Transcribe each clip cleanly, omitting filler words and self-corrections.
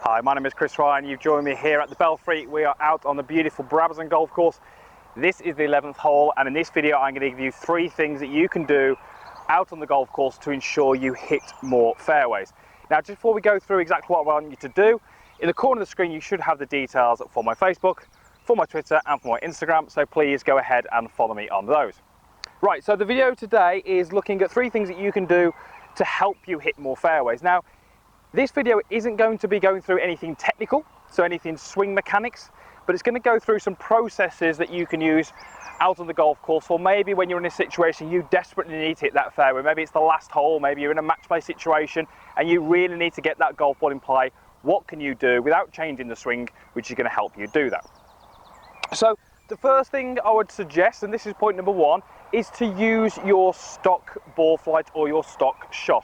Hi, my name is Chris Ryan. You've joined me here at the Belfry. We are out on the beautiful Brabazon golf course. This is the 11th hole, and in this video I'm going to give you 3 things that you can do out on the golf course to ensure you hit more fairways. Now, just before we go through exactly what I want you to do, in the corner of the screen you should have the details for my Facebook, for my Twitter and for my Instagram, so please go ahead and follow me on those. Right, so the video today is looking at 3 things that you can do to help you hit more fairways. Now, this video isn't going to be going through anything technical, so anything swing mechanics, but it's going to go through some processes that you can use out on the golf course, or maybe when you're in a situation you desperately need to hit that fairway. Maybe it's the last hole, maybe you're in a match play situation and you really need to get that golf ball in play. What can you do without changing the swing, which is going to help you do that? So the first thing I would suggest, and this is point number 1, is to use your stock ball flight or your stock shot.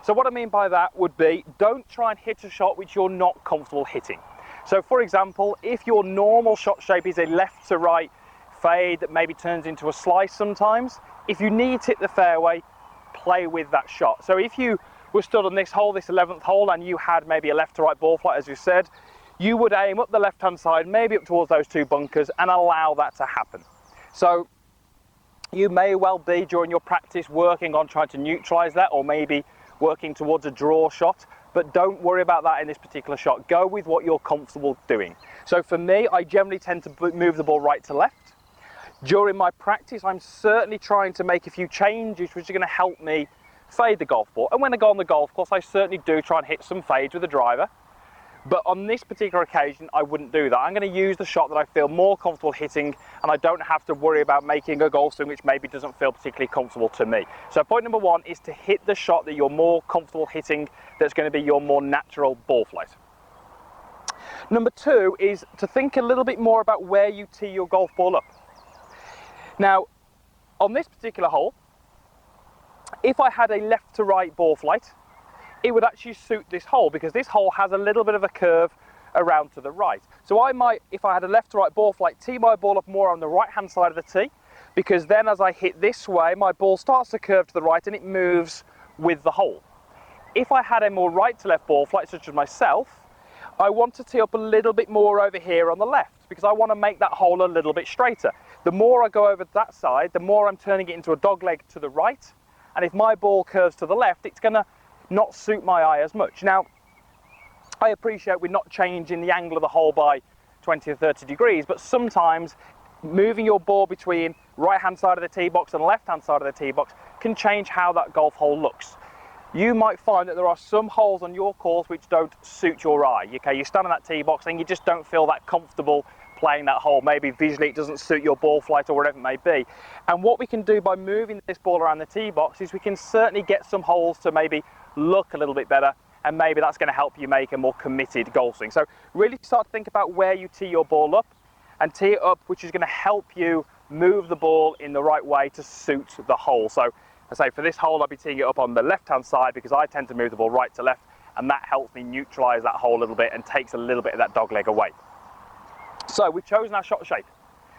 So what I mean by that would be, don't try and hit a shot which you're not comfortable hitting. So for example, if your normal shot shape is a left to right fade that maybe turns into a slice sometimes, if you need to hit the fairway, play with that shot. So if you were stood on this hole, this 11th hole, and you had maybe a left to right ball flight, as you said, you would aim up the left hand side, maybe up towards those 2 bunkers, and allow that to happen. So you may well be during your practice working on trying to neutralize that, or maybe working towards a draw shot, but don't worry about that in this particular shot. Go with what you're comfortable doing. So for me, I generally tend to move the ball right to left. During my practice, I'm certainly trying to make a few changes which are going to help me fade the golf ball. And when I go on the golf course, I certainly do try and hit some fades with the driver. But on this particular occasion, I wouldn't do that. I'm going to use the shot that I feel more comfortable hitting, and I don't have to worry about making a golf swing which maybe doesn't feel particularly comfortable to me. So point number 1 is to hit the shot that you're more comfortable hitting, that's going to be your more natural ball flight. Number 2 is to think a little bit more about where you tee your golf ball up. Now, on this particular hole, if I had a left to right ball flight, it would actually suit this hole, because this hole has a little bit of a curve around to the right. So I might, if I had a left to right ball flight, tee my ball up more on the right hand side of the tee, because then as I hit this way, my ball starts to curve to the right and it moves with the hole. If I had a more right to left ball flight, such as myself, I want to tee up a little bit more over here on the left, because I want to make that hole a little bit straighter. The more I go over that side, the more I'm turning it into a dog leg to the right, and if my ball curves to the left, it's going to not suit my eye as much. Now, I appreciate we're not changing the angle of the hole by 20 or 30 degrees, but sometimes moving your ball between right hand side of the tee box and left hand side of the tee box can change how that golf hole looks. You might find that there are some holes on your course which don't suit your eye. Okay, you stand on that tee box and you just don't feel that comfortable playing that hole. Maybe visually it doesn't suit your ball flight or whatever it may be. And what we can do by moving this ball around the tee box is we can certainly get some holes to maybe look a little bit better, and maybe that's going to help you make a more committed golf swing. So really start to think about where you tee your ball up, and tee it up which is going to help you move the ball in the right way to suit the hole. So I say for this hole I'll be teeing it up on the left hand side, because I tend to move the ball right to left, and that helps me neutralize that hole a little bit and takes a little bit of that dog leg away. So we've chosen our shot shape.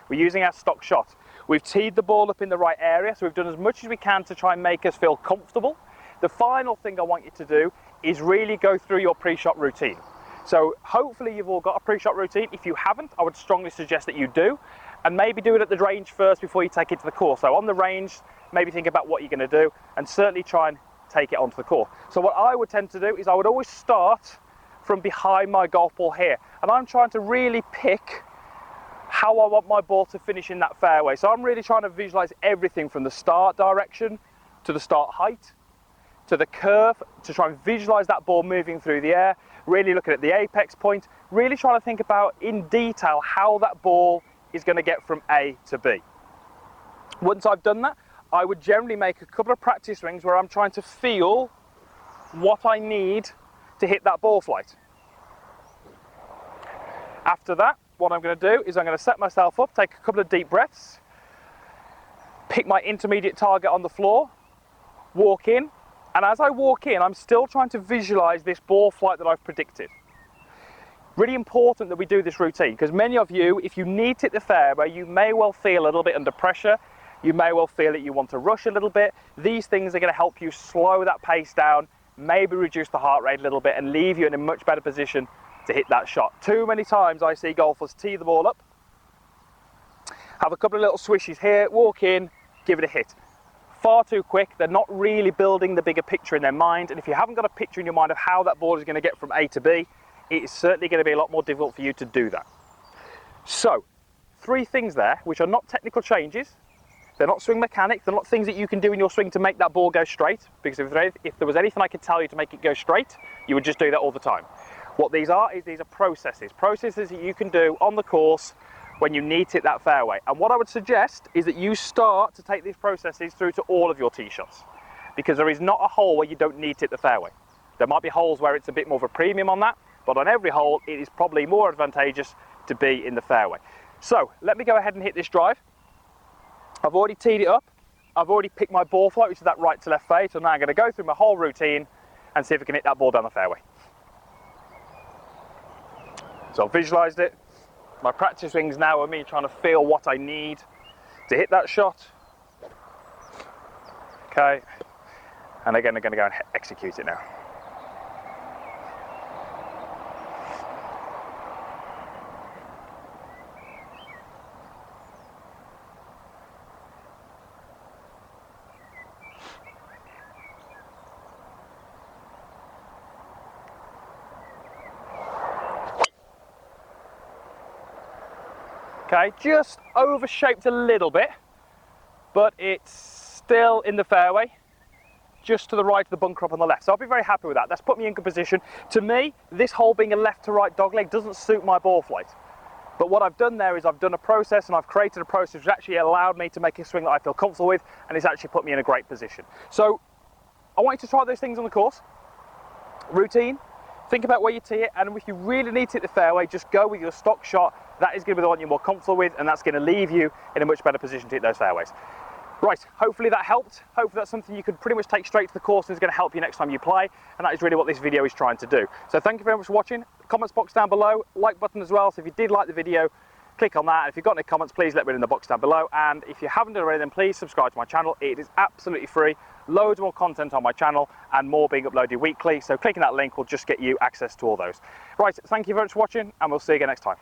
We're using our stock shot. We've teed the ball up in the right area, so we've done as much as we can to try and make us feel comfortable. The final thing I want you to do is really go through your pre-shot routine. So hopefully you've all got a pre-shot routine. If you haven't, I would strongly suggest that you do, and maybe do it at the range first before you take it to the course. So on the range, maybe think about what you're going to do, and certainly try and take it onto the course. So what I would tend to do is I would always start from behind my golf ball here, and I'm trying to really pick how I want my ball to finish in that fairway. So I'm really trying to visualize everything from the start direction to the start height to the curve, to try and visualize that ball moving through the air, really looking at the apex point, really trying to think about in detail how that ball is going to get from A to B. Once I've done that, I would generally make a couple of practice swings where I'm trying to feel what I need to hit that ball flight. After that, what I'm going to do is I'm going to set myself up, take a couple of deep breaths, pick my intermediate target on the floor, walk in, and as I walk in, I'm still trying to visualize this ball flight that I've predicted. Really important that we do this routine, because many of you, if you need to hit the fairway, you may well feel a little bit under pressure. You may well feel that you want to rush a little bit. These things are going to help you slow that pace down, maybe reduce the heart rate a little bit and leave you in a much better position to hit that shot. Too many times I see golfers tee the ball up, have a couple of little swishes here, walk in, give it a hit. Far too quick. They're not really building the bigger picture in their mind, and if you haven't got a picture in your mind of how that ball is going to get from A to B, it is certainly going to be a lot more difficult for you to do that. So, 3 things there which are not technical changes. They're not swing mechanics, they're not things that you can do in your swing to make that ball go straight, because if there was anything I could tell you to make it go straight, you would just do that all the time. What these are processes that you can do on the course when you need to hit that fairway. And what I would suggest is that you start to take these processes through to all of your tee shots, because there is not a hole where you don't need to hit the fairway. There might be holes where it's a bit more of a premium on that, but on every hole it is probably more advantageous to be in the fairway. So let me go ahead and hit this drive. I've already teed it up, I've already picked my ball flight, which is that right to left fade, so now I'm going to go through my whole routine and see if I can hit that ball down the fairway. So I've visualised it. My practice swings now are me trying to feel what I need to hit that shot. Okay, and again I'm going to go and execute it now. Okay, just overshaped a little bit, but it's still in the fairway, just to the right of the bunker up on the left. So I'll be very happy with that. That's put me in good position. To me, this hole being a left to right dogleg doesn't suit my ball flight. But what I've done there is I've done a process, and I've created a process which actually allowed me to make a swing that I feel comfortable with, and it's actually put me in a great position. So I want you to try those things on the course. Routine. Think about where you tee it, and if you really need to hit the fairway, just go with your stock shot. That is going to be the one you're more comfortable with, and that's going to leave you in a much better position to hit those fairways. Right, hopefully that helped. Hopefully that's something you could pretty much take straight to the course and is going to help you next time you play, and that is really what this video is trying to do. So thank you very much for watching. Comments box down below, like button as well, so if you did like the video, click on that. And if you've got any comments, please let me know in the box down below, and if you haven't done already, then please subscribe to my channel. It is absolutely free. Loads more content on my channel and more being uploaded weekly, so clicking that link will just get you access to all those. Right, thank you very much for watching, and we'll see you again next time.